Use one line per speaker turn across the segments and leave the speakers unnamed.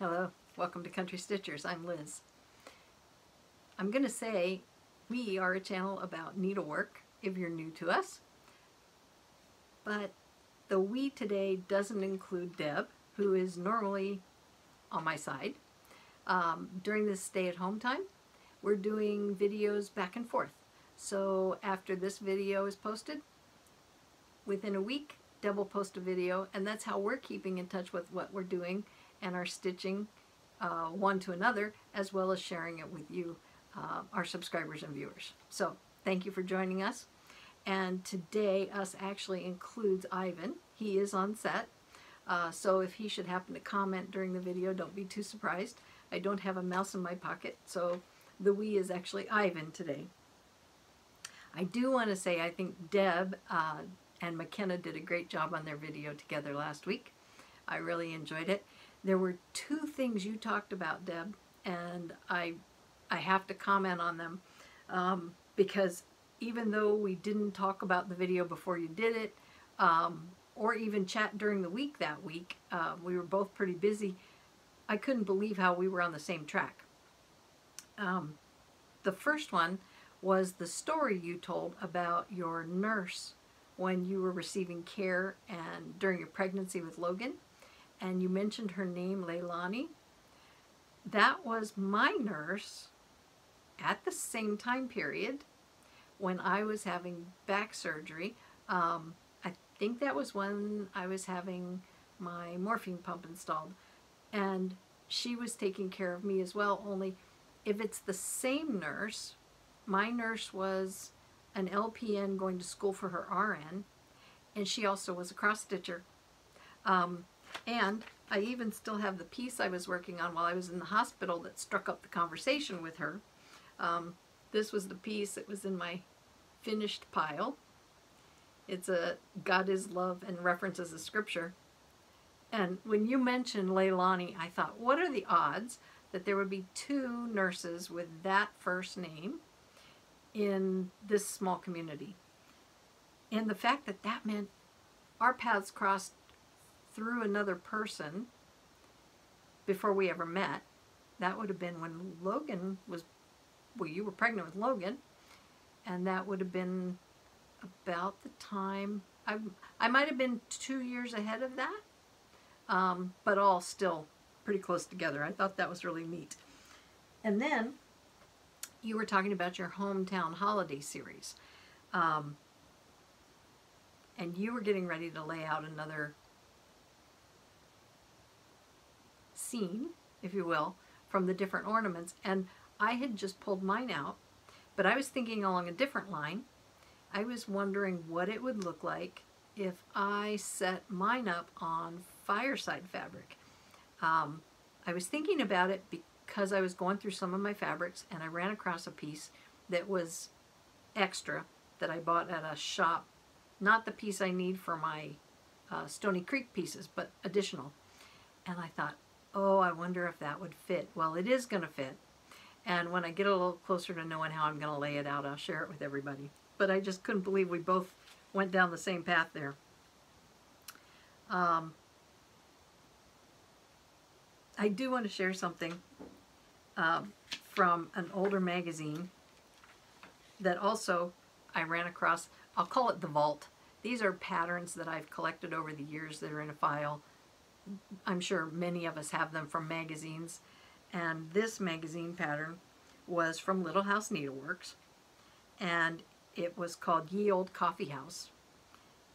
Hello, welcome to Country Stitchers. I'm Liz. I'm going to say we are a channel about needlework if you're new to us, but the we today doesn't include Deb, who is normally on my side. During this stay-at-home time, we're doing videos back and forth. So after this video is posted, within a week, Deb will post a video, and that's how we're keeping in touch with what we're doing and our stitching one to another, as well as sharing it with you, our subscribers and viewers. So thank you for joining us. And today us actually includes Ivan. He is on set. So if he should happen to comment during the video, don't be too surprised. I don't have a mouse in my pocket, so the we is actually Ivan today. I do want to say I think Deb and McKenna did a great job on their video together last week. I really enjoyed it. There were two things you talked about, Deb, and I have to comment on them because even though we didn't talk about the video before you did it, or even chat during the week that week, we were both pretty busy. I couldn't believe how we were on the same track. The first one was the story you told about your nurse when you were receiving care and during your pregnancy with Logan, and you mentioned her name, Leilani. That was my nurse at the same time period when I was having back surgery. I think that was when I was having my morphine pump installed, and she was taking care of me as well, only if it's the same nurse, my nurse was an LPN going to school for her RN, and she also was a cross-stitcher. And I even still have the piece I was working on while I was in the hospital that struck up the conversation with her. This was the piece that was in my finished pile. It's a God is love and references a scripture. And when you mentioned Leilani, I thought, what are the odds that there would be two nurses with that first name in this small community? And the fact that that meant our paths crossed through another person before we ever met. That would have been when Logan was, well, you were pregnant with Logan, and that would have been about the time, I might have been 2 years ahead of that, but all still pretty close together. I thought that was really neat. And then you were talking about your hometown holiday series, and you were getting ready to lay out another scene, if you will, from the different ornaments, and I had just pulled mine out, but I was thinking along a different line. I was wondering what it would look like if I set mine up on fireside fabric. I was thinking about it because I was going through some of my fabrics and I ran across a piece that was extra that I bought at a shop, not the piece I need for my Stony Creek pieces, but additional. And I thought, oh, I wonder if that would fit. Well, it is going to fit. And when I get a little closer to knowing how I'm going to lay it out, I'll share it with everybody. But I just couldn't believe we both went down the same path there. I do want to share something from an older magazine that also I ran across. I'll call it The Vault. These are patterns that I've collected over the years that are in a file. I'm sure many of us have them from magazines, and this magazine pattern was from Little House Needleworks, and it was called Ye Old Coffee House,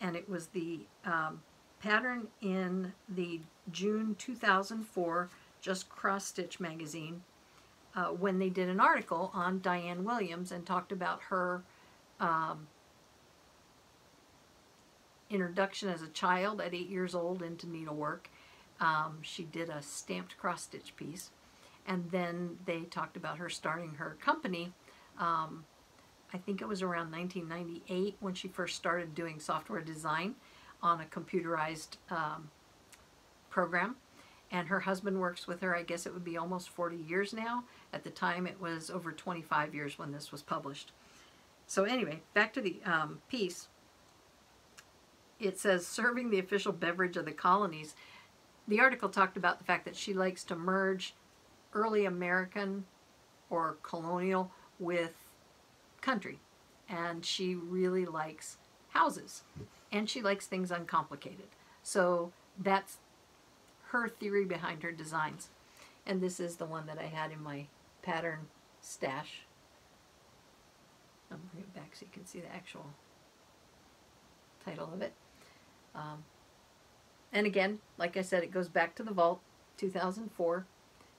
and it was the pattern in the June 2004 Just Cross Stitch magazine when they did an article on Diane Williams and talked about her introduction as a child at 8 years old into needlework. She did a stamped cross-stitch piece, and then they talked about her starting her company. I think it was around 1998 when she first started doing software design on a computerized program, and her husband works with her. I guess it would be almost 40 years now. At the time it was over 25 years when this was published. So anyway, back to the piece. It says, serving the official beverage of the colonies. the article talked about the fact that she likes to merge early American or colonial with country. And she really likes houses. And she likes things uncomplicated. So that's her theory behind her designs. And this is the one that I had in my pattern stash. I'll bring it back so you can see the actual title of it. And again, like I said, it goes back to the vault, 2004.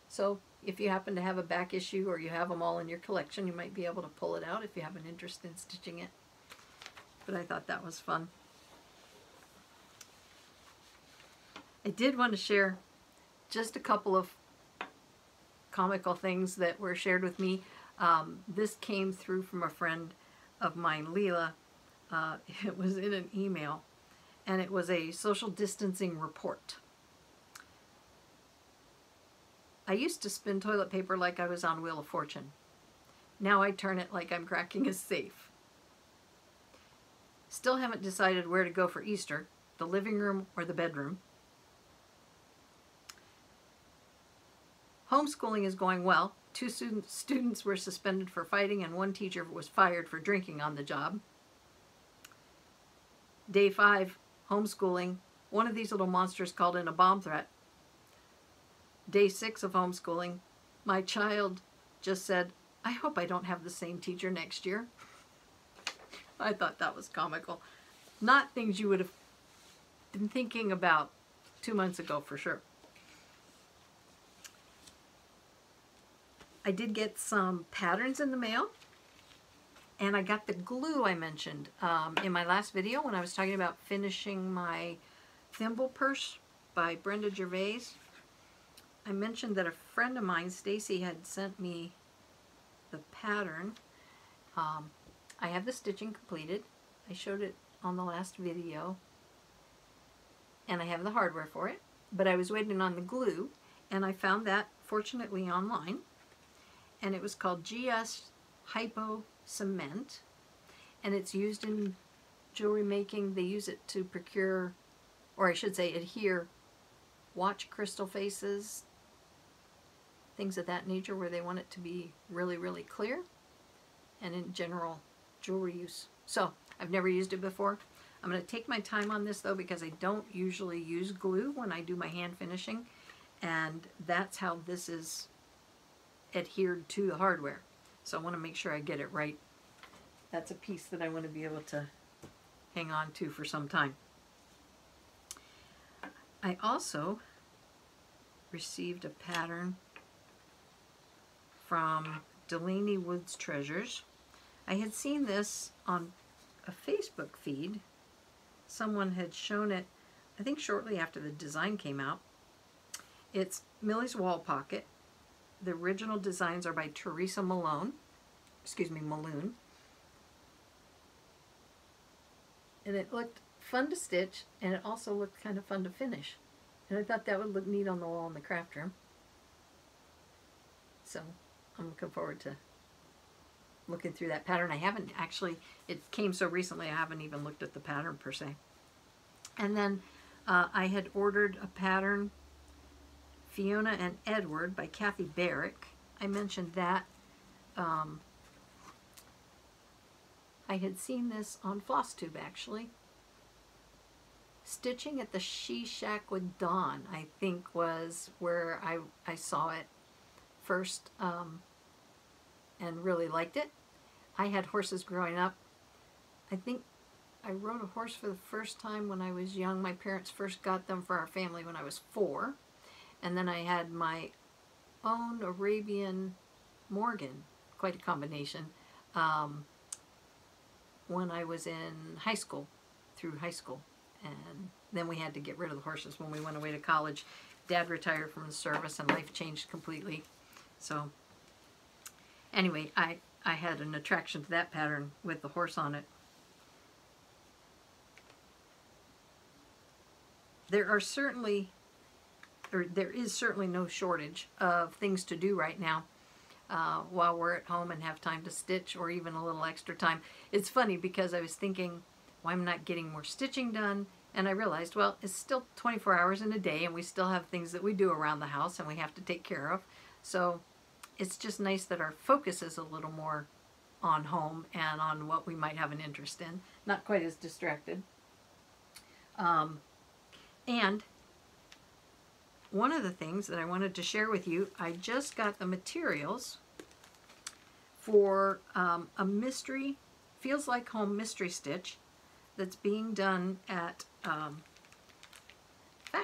So if you happen to have a back issue or you have them all in your collection, you might be able to pull it out if you have an interest in stitching it. But I thought that was fun. I did want to share just a couple of comical things that were shared with me. This came through from a friend of mine, Leela. It was in an email, and it was a social distancing report. I used to spin toilet paper like I was on Wheel of Fortune. Now I turn it like I'm cracking a safe. Still haven't decided where to go for Easter, the living room or the bedroom. Homeschooling is going well. 2 students were suspended for fighting and 1 teacher was fired for drinking on the job. Day 5, homeschooling. One of these little monsters called in a bomb threat. Day 6 of homeschooling. My child just said, I hope I don't have the same teacher next year. I thought that was comical. Not things you would have been thinking about 2 months ago for sure. I did get some patterns in the mail, and I got the glue I mentioned in my last video when I was talking about finishing my thimble purse by Brenda Gervais. I mentioned that a friend of mine, Stacy, had sent me the pattern. I have the stitching completed. I showed it on the last video, and I have the hardware for it, but I was waiting on the glue, and I found that fortunately online. And it was called GS Hypo Cement, and it's used in jewelry making. They use it to procure, or I should say adhere, watch crystal faces, things of that nature where they want it to be really, really clear, and in general jewelry use. So I've never used it before. I'm going to take my time on this though, because I don't usually use glue when I do my hand finishing, and that's how this is adhered to the hardware. So I want to make sure I get it right. That's a piece that I want to be able to hang on to for some time. I also received a pattern from Delaney Woods Treasures. I had seen this on a Facebook feed. Someone had shown it, I think shortly after the design came out. It's Millie's Wall Pocket. The original designs are by Teresa Maloon. And it looked fun to stitch, and it also looked kind of fun to finish. And I thought that would look neat on the wall in the craft room. So I'm looking forward to looking through that pattern. I haven't actually, it came so recently I haven't even looked at the pattern per se. And then I had ordered a pattern, Fiona and Edward by Kathy Barrick. I mentioned that. I had seen this on FlossTube actually. Stitching at the She Shack with Dawn, I think, was where I saw it first and really liked it. I had horses growing up. I think I rode a horse for the first time when I was young. My parents first got them for our family when I was 4. And then I had my own Arabian Morgan, quite a combination, when I was in high school, through high school. And then we had to get rid of the horses when we went away to college. Dad retired from the service and life changed completely. So anyway, I had an attraction to that pattern with the horse on it. There is certainly no shortage of things to do right now while we're at home and have time to stitch, or even a little extra time. It's funny because I was thinking, well, I'm not getting more stitching done, And I realized, well, it's still 24 hours in a day, and we still have things that we do around the house and we have to take care of. So it's just nice that our focus is a little more on home and on what we might have an interest in. Not quite as distracted. And one of the things that I wanted to share with you, I just got the materials for a mystery, feels like home mystery stitch that's being done at Fat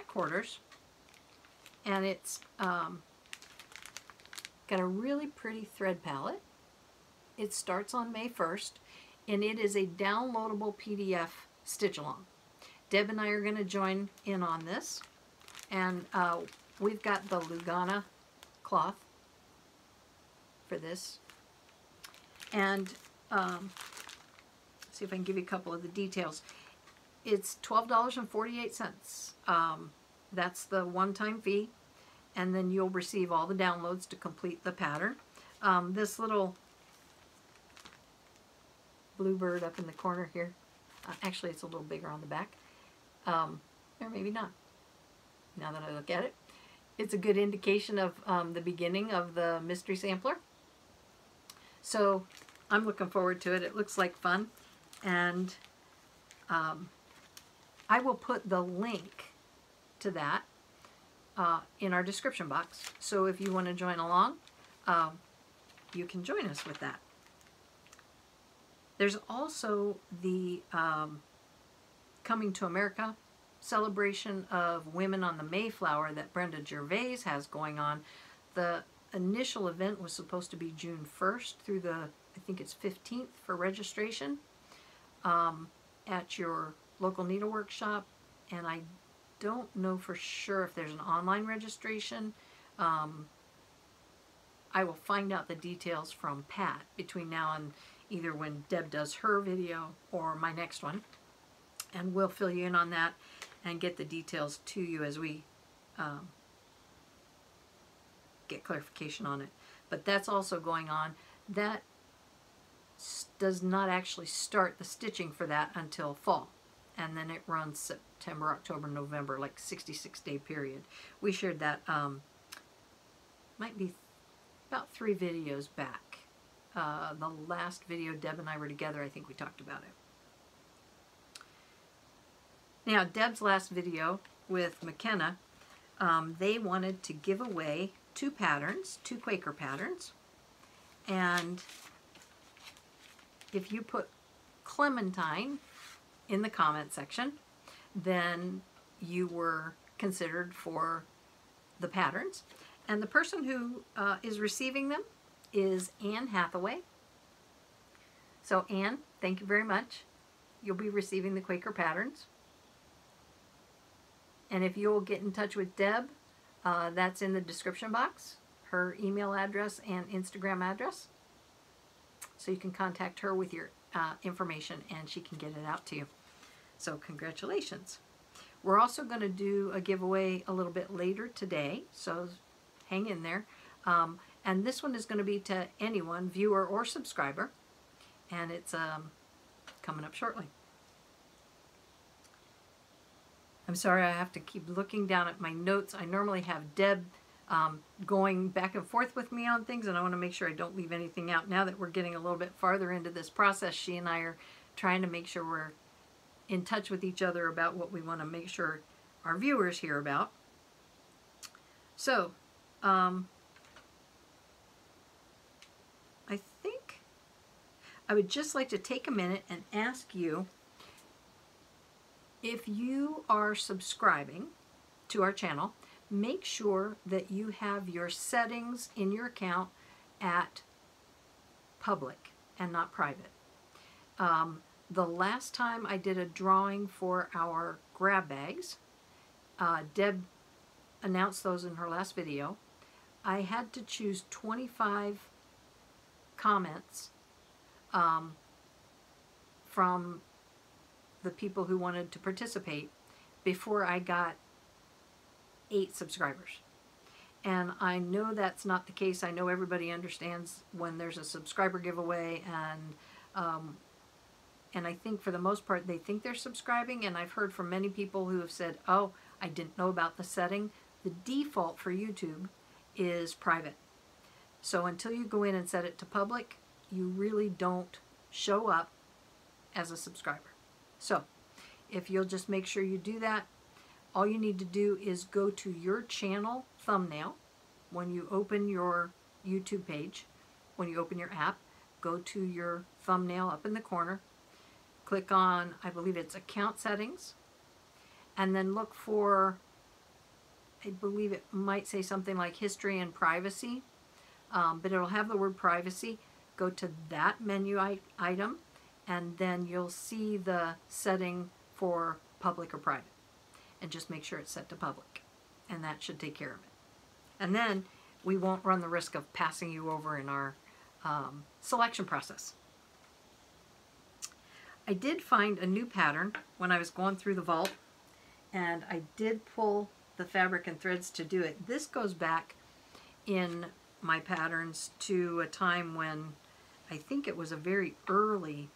Quarters. And it's got a really pretty thread palette. It starts on May 1st, and it is a downloadable PDF stitch along. Deb and I are going to join in on this, and we've got the Lugana cloth for this. And see if I can give you a couple of the details. It's $12.48. That's the one-time fee, and then you'll receive all the downloads to complete the pattern. This little bluebird up in the corner here, actually it's a little bigger on the back, or maybe not, now that I look at it. It's a good indication of the beginning of the mystery sampler. So I'm looking forward to it. It looks like fun, and I will put the link to that in our description box. So if you want to join along, you can join us with that. There's also the Coming to America celebration of Women on the Mayflower that Brenda Gervais has going on. The initial event was supposed to be June 1st through the, I think it's 15th for registration at your local needlework shop, and I don't know for sure if there's an online registration. I will find out the details from Pat between now and either when Deb does her video or my next one, and we'll fill you in on that and get the details to you as we get clarification on it. But that's also going on. That does not actually start the stitching for that until fall, and then it runs September, October, November, like 66-day period. We shared that might be about 3 videos back. The last video Deb and I were together, I think we talked about it. Now, Deb's last video with McKenna, they wanted to give away 2 patterns, 2 Quaker patterns, and if you put Clementine in the comment section, then you were considered for the patterns. And the person who is receiving them is Anne Hathaway. So Anne, thank you very much. You'll be receiving the Quaker patterns. And if you'll get in touch with Deb, that's in the description box, her email address and Instagram address. So you can contact her with your information and she can get it out to you. So congratulations. We're also going to do a giveaway a little bit later today, so hang in there. And this one is going to be to anyone, viewer or subscriber, and it's coming up shortly. I'm sorry I have to keep looking down at my notes. I normally have Deb going back and forth with me on things, and I want to make sure I don't leave anything out. Now that we're getting a little bit farther into this process, she and I are trying to make sure we're in touch with each other about what we want to make sure our viewers hear about. So, I think I would just like to take a minute and ask you, if you are subscribing to our channel, make sure that you have your settings in your account at public and not private. The last time I did a drawing for our grab bags, Deb announced those in her last video. I had to choose 25 comments from the people who wanted to participate before I got 8 subscribers. And I know that's not the case. I know everybody understands when there's a subscriber giveaway and And I think for the most part they think they're subscribing, and I've heard from many people who have said, oh, I didn't know about the setting. The default for YouTube is private. So until you go in and set it to public, you really don't show up as a subscriber. So if you'll just make sure you do that, all you need to do is go to your channel thumbnail when you open your YouTube page. When you open your app, go to your thumbnail up in the corner, click on, I believe it's account settings, and then look for, I believe it might say something like history and privacy, but it'll have the word privacy. Go to that menu item, and then you'll see the setting for public or private. And just make sure it's set to public, and that should take care of it. And then we won't run the risk of passing you over in our selection process. I did find a new pattern when I was going through the vault, and I did pull the fabric and threads to do it. This goes back in my patterns to a time when I think it was a very early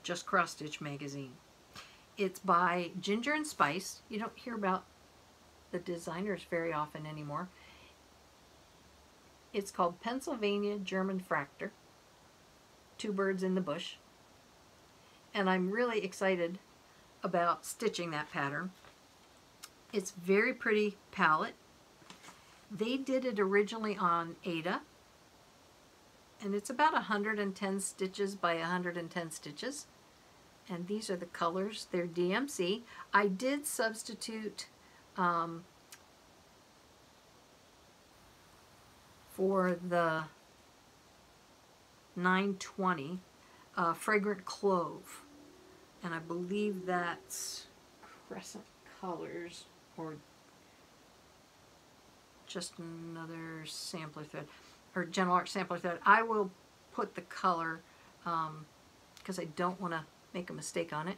Just Cross Stitch magazine. It's by Ginger and Spice. You don't hear about the designers very often anymore. It's called Pennsylvania German FRAKTUR, Two Birds in the Bush. And I'm really excited about stitching that pattern. It's very pretty palette. They did it originally on Ada, and it's about 110 stitches by 110 stitches. And these are the colors. They're DMC. I did substitute for the 920 Fragrant Clove, and I believe that's Crescent Colors or just another sampler thread or Gentle Art sampler thread. I will put the color because I don't want to make a mistake on it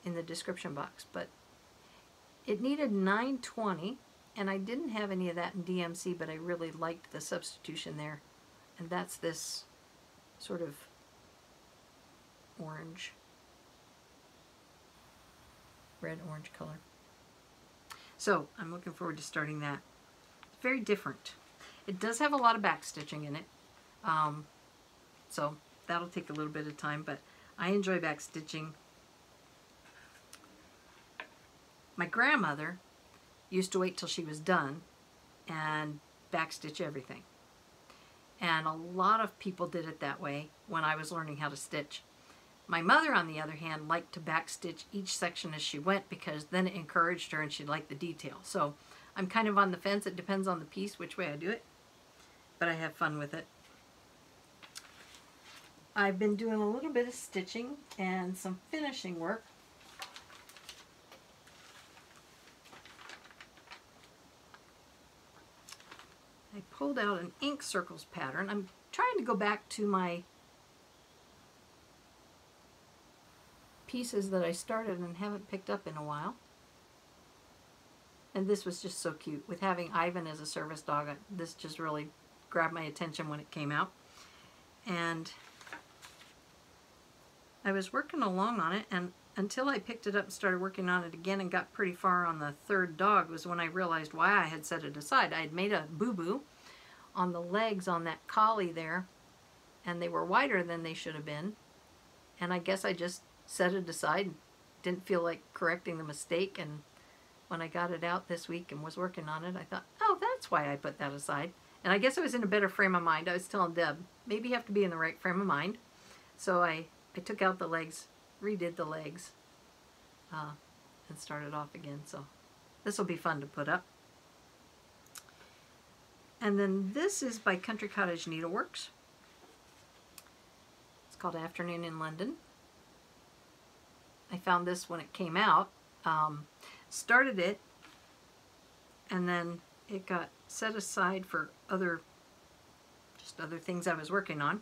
in the description box, but it needed 920, and I didn't have any of that in DMC, but I really liked the substitution there, and that's this sort of orange, red-orange color. So I'm looking forward to starting that. It's very different. It does have a lot of back stitching in it, so that'll take a little bit of time, but I enjoy back stitching. My grandmother used to wait till she was done and backstitch everything. And a lot of people did it that way when I was learning how to stitch. My mother, on the other hand, liked to backstitch each section as she went because then it encouraged her and she liked the detail. So I'm kind of on the fence. It depends on the piece which way I do it, but I have fun with it. I've been doing a little bit of stitching and some finishing work. I pulled out an ink circles pattern. I'm trying to go back to my pieces that I started and haven't picked up in a while. And this was just so cute. With having Ivan as a service dog, this just really grabbed my attention when it came out. And I was working along on it, and until I picked it up and started working on it again and got pretty far on the third dog was when I realized why I had set it aside. I had made a boo-boo on the legs on that collie there, and they were wider than they should have been. And I guess I just set it aside and didn't feel like correcting the mistake. And when I got it out this week and was working on it, I thought, oh, that's why I put that aside. And I guess I was in a better frame of mind. I was telling Deb, maybe you have to be in the right frame of mind. So I took out the legs, redid the legs, and started off again. So this will be fun to put up. And then this is by Country Cottage Needleworks. It's called Afternoon in London. I found this when it came out, started it, and then it got set aside for other things I was working on.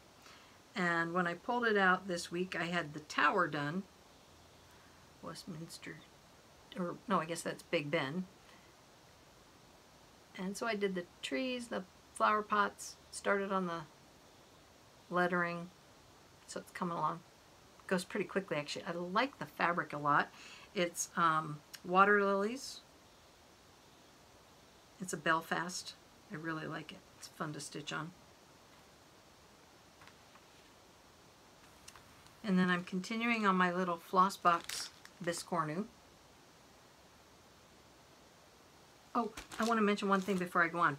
And when I pulled it out this week, I had the tower done. Westminster, or no, I guess that's Big Ben. And so I did the trees, the flower pots, started on the lettering. So it's coming along. It goes pretty quickly, actually. I like the fabric a lot. It's water lilies. It's a Belfast. I really like it. It's fun to stitch on. And then I'm continuing on my little floss box Biscornu. Oh, I want to mention one thing before I go on.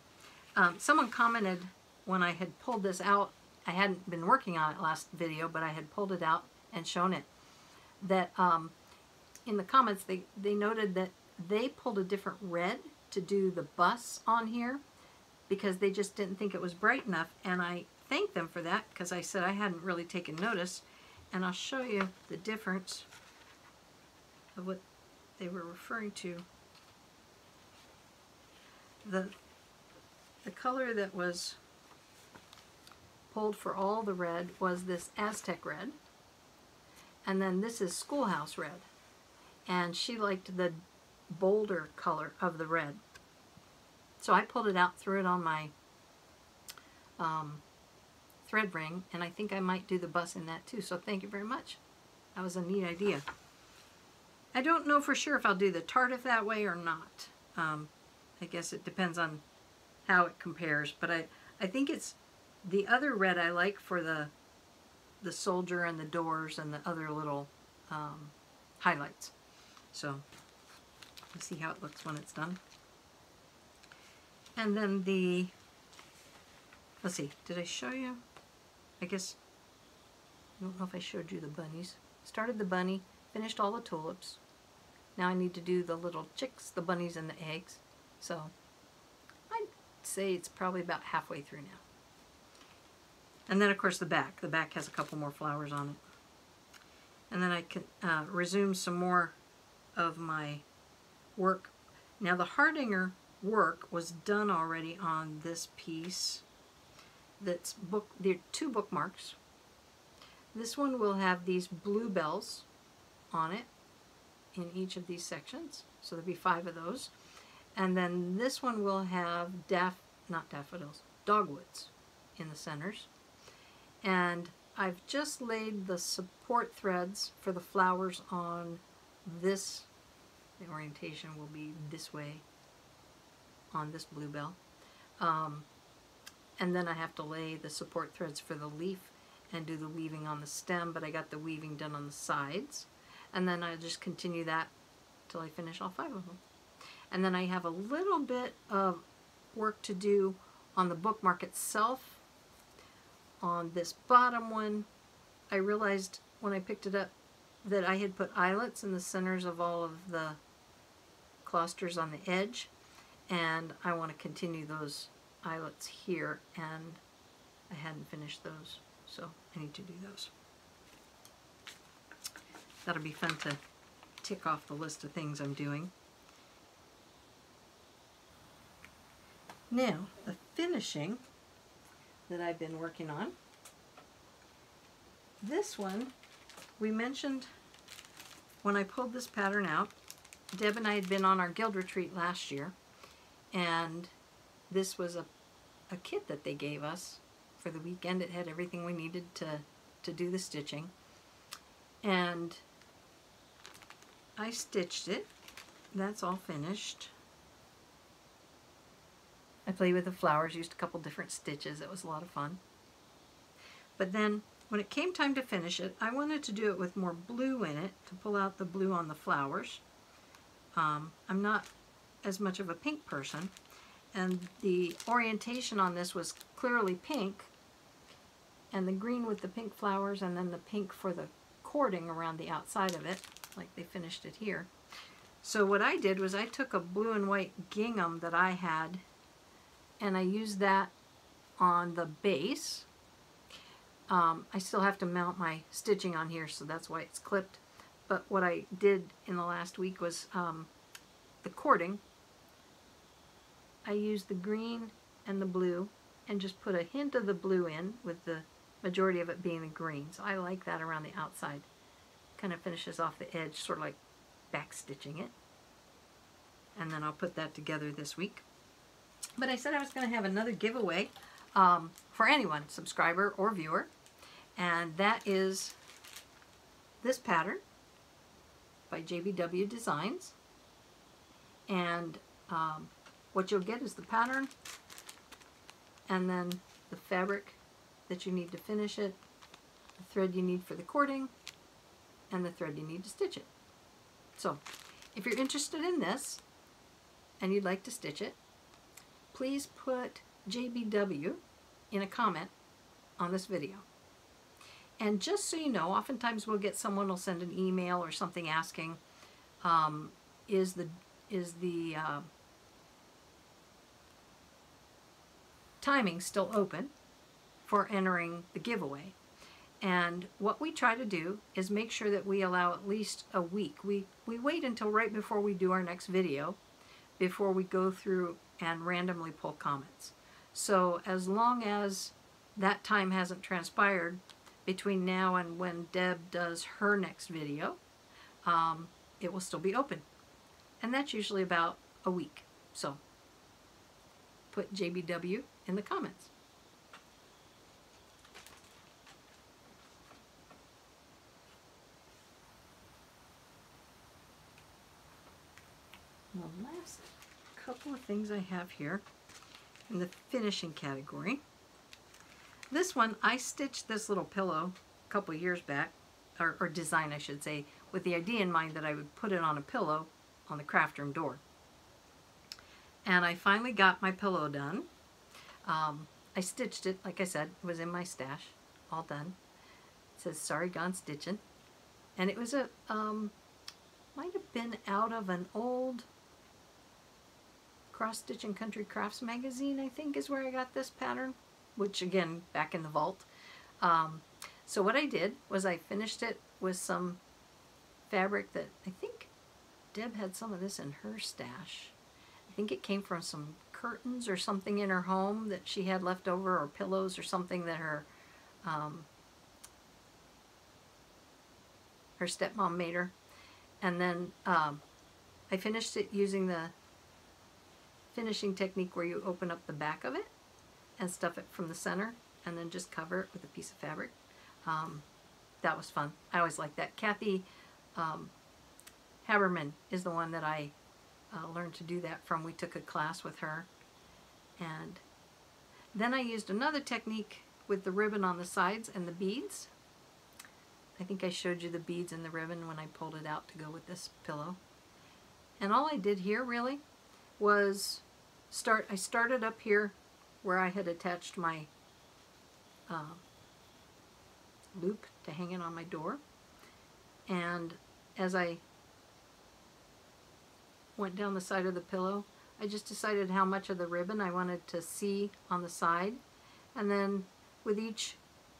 Someone commented when I had pulled this out, I hadn't been working on it last video, but I had pulled it out and shown it, that in the comments they noted that they pulled a different red to do the bus on here because they just didn't think it was bright enough, and I thanked them for that because I said I hadn't really taken notice, and I'll show you the difference of what they were referring to. The color that was pulled for all the red was this Aztec red, and then this is Schoolhouse red, and she liked the bolder color of the red. So I pulled it out, threw it on my thread ring, and I think I might do the bus in that too, so thank you very much. That was a neat idea. I don't know for sure if I'll do the tartif that way or not. I guess it depends on how it compares, but I think it's the other red I like for the soldier and the doors and the other little highlights. So let's see how it looks when it's done. And then let's see, did I show you? I guess, I don't know if I showed you the bunnies. Started the bunny, finished all the tulips. Now I need to do the little chicks, the bunnies and the eggs. So I'd say it's probably about halfway through now. And then of course the back. The back has a couple more flowers on it. And then I can resume some more of my work. Now the Hardinger work was done already on this piece. There are two bookmarks. This one will have these bluebells on it in each of these sections. So there'll be 5 of those. And then this one will have not daffodils, dogwoods in the centers. And I've just laid the support threads for the flowers on this. The orientation will be this way on this bluebell. And then I have to lay the support threads for the leaf and do the weaving on the stem, but I got the weaving done on the sides. And then I'll just continue that till I finish all 5 of them. And then I have a little bit of work to do on the bookmark itself. On this bottom one, I realized when I picked it up that I had put eyelets in the centers of all of the clusters on the edge, and I want to continue those eyelets here, and I hadn't finished those, so I need to do those. That'll be fun to tick off the list of things I'm doing. Now, the finishing that I've been working on. This one, we mentioned when I pulled this pattern out, Deb and I had been on our guild retreat last year, and this was a kit that they gave us for the weekend. It had everything we needed to do the stitching. And I stitched it. That's all finished. I played with the flowers, used a couple different stitches. It was a lot of fun. But then when it came time to finish it, I wanted to do it with more blue in it to pull out the blue on the flowers. I'm not as much of a pink person, and the orientation on this was clearly pink, and the green with the pink flowers, and then the pink for the cording around the outside of it, like they finished it here. So what I did was I took a blue and white gingham that I had, and I used that on the base. I still have to mount my stitching on here, so that's why it's clipped. But what I did in the last week was the cording. I used the green and the blue and just put a hint of the blue in, with the majority of it being the green. So I like that around the outside. Kind of finishes off the edge, sort of like back stitching it. And then I'll put that together this week. But I said I was going to have another giveaway for anyone, subscriber or viewer. And that is this pattern by JBW Designs. And what you'll get is the pattern, and then the fabric that you need to finish it, the thread you need for the cording, and the thread you need to stitch it. So if you're interested in this and you'd like to stitch it, please put JBW in a comment on this video. And just so you know, oftentimes we'll get someone will send an email or something asking, is the timing still open for entering the giveaway? And what we try to do is make sure that we allow at least a week. We wait until right before we do our next video before we go through and randomly pull comments. So as long as that time hasn't transpired between now and when Deb does her next video, it will still be open. And that's usually about a week. So put JBW in the comments. The last couple of things I have here in the finishing category. This one, I stitched this little pillow a couple of years back, or design I should say, with the idea in mind that I would put it on a pillow on the craft room door. And I finally got my pillow done. I stitched it, like I said, it was in my stash, all done. It says, sorry, gone stitching. And it was a, might have been out of an old Cross Stitch and Country Crafts magazine, I think is where I got this pattern, which again, back in the vault. So what I did was I finished it with some fabric that I think Deb had some of this in her stash. I think it came from some curtains or something in her home that she had left over, or pillows or something that her her stepmom made her. And then I finished it using the finishing technique where you open up the back of it and stuff it from the center and then just cover it with a piece of fabric. That was fun. I always like that. Kathy Haberman is the one that I learned to do that from. We took a class with her. And then I used another technique with the ribbon on the sides and the beads. I think I showed you the beads and the ribbon when I pulled it out to go with this pillow. And all I did here really was I started up here where I had attached my loop to hang it on my door. And as I went down the side of the pillow, I just decided how much of the ribbon I wanted to see on the side. And then with each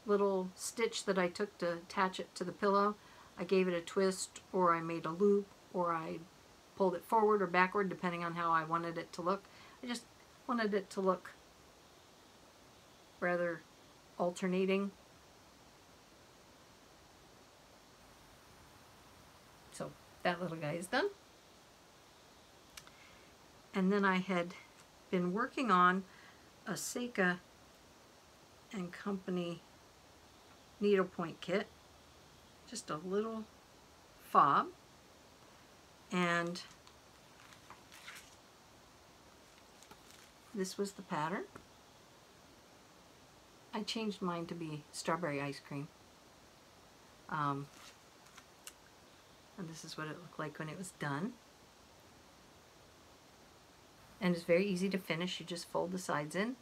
little stitch that I took to attach it to the pillow, I gave it a twist, or I made a loop, or I pulled it forward or backward depending on how I wanted it to look. I just wanted it to look rather alternating. So that little guy is done. And then I had been working on a Seika and Company needlepoint kit, just a little fob, and this was the pattern. I changed mine to be strawberry ice cream, and this is what it looked like when it was done. And it's very easy to finish. You just fold the sides in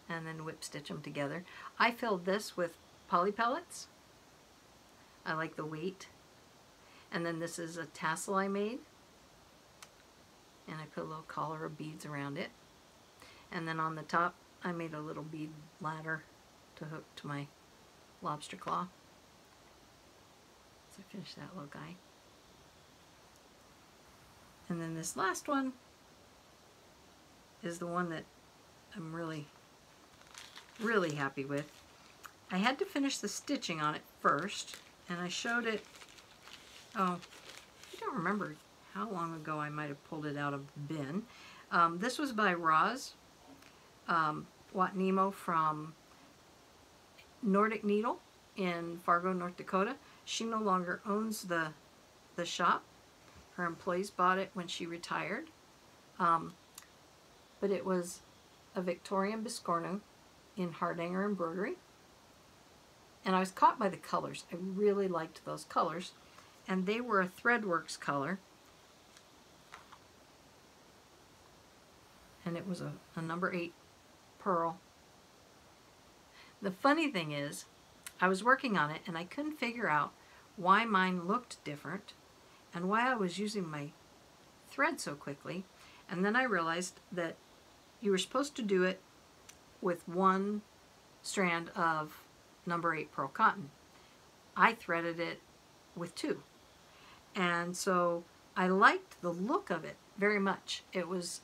and then whip stitch them together. I filled this with poly pellets. I like the weight. And then this is a tassel I made. And I put a little collar of beads around it. And then on the top I made a little bead ladder to hook to my lobster claw. So I finished that little guy. And then this last one is the one that I'm really happy with. I had to finish the stitching on it first, and I showed it, I don't remember how long ago I might have pulled it out of the bin. This was by Roz Watnemo from Nordic Needle in Fargo, North Dakota. She no longer owns the shop. Her employees bought it when she retired. But it was a Victorian Biscornu in Hardanger embroidery. And I was caught by the colors. I really liked those colors. And they were a Threadworks color. And it was a number 8 pearl. The funny thing is, I was working on it and I couldn't figure out why mine looked different and why I was using my thread so quickly. And then I realized that you were supposed to do it with 1 strand of number 8 pearl cotton. I threaded it with 2. And so I liked the look of it very much. It was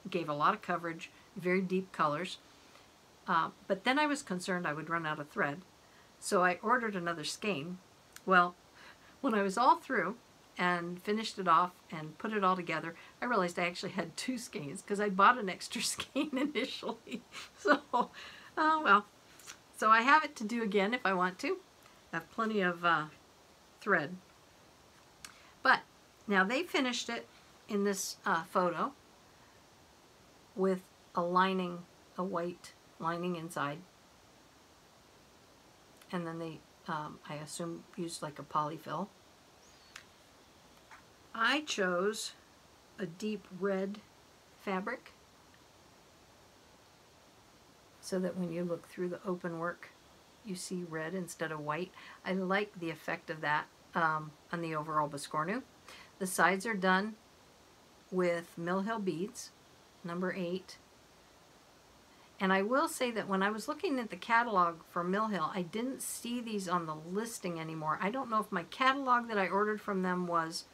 gave a lot of coverage, very deep colors. But then I was concerned I would run out of thread. So I ordered another skein. Well, when I was all through and finished it off and put it all together, I realized I actually had 2 skeins because I bought an extra skein initially. So, oh well. So I have it to do again if I want to. I have plenty of thread. But now they finished it in this photo with a lining, a white lining inside. And then they, I assume, used like a polyfill. I chose a deep red fabric so that when you look through the open work, you see red instead of white. I like the effect of that on the overall Biscornu. The sides are done with Mill Hill beads, number 8. And I will say that when I was looking at the catalog for Mill Hill, I didn't see these on the listing anymore. I don't know if my catalog that I ordered from them was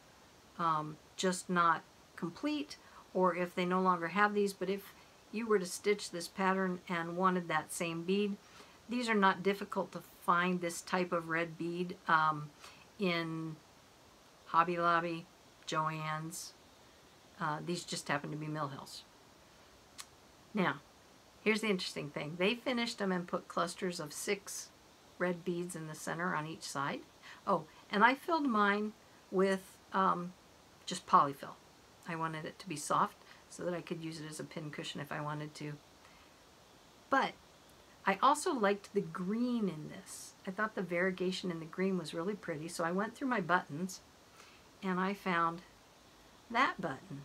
just not complete, or if they no longer have these. But if you were to stitch this pattern and wanted that same bead, these are not difficult to find, this type of red bead, in Hobby Lobby, Joann's. These just happen to be Mill Hills. Now, here's the interesting thing. They finished them and put clusters of 6 red beads in the center on each side. Oh, and I filled mine with just polyfill. I wanted it to be soft so that I could use it as a pin cushion if I wanted to. But I also liked the green in this. I thought the variegation in the green was really pretty, so I went through my buttons and I found that button.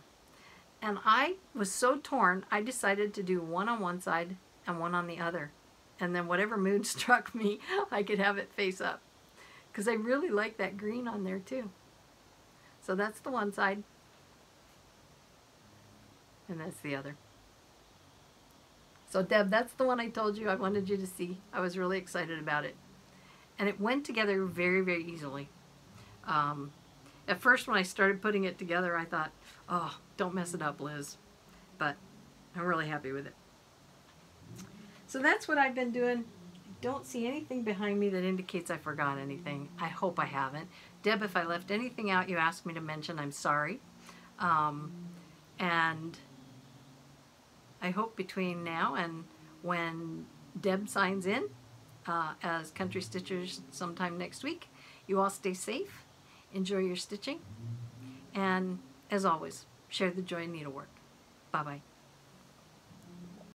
And I was so torn, I decided to do one on one side and one on the other. And then whatever mood struck me, I could have it face up. Because I really like that green on there too. So that's the one side. And that's the other. So Deb, that's the one I told you I wanted you to see. I was really excited about it. And it went together very, very easily. At first when I started putting it together, I thought, oh, don't mess it up, Liz. But I'm really happy with it. So that's what I've been doing. I don't see anything behind me that indicates I forgot anything. I hope I haven't. Deb, if I left anything out you asked me to mention, I'm sorry. And I hope between now and when Deb signs in as Country Stitchers sometime next week, you all stay safe, enjoy your stitching, and as always, share the joy in needlework. Bye-bye.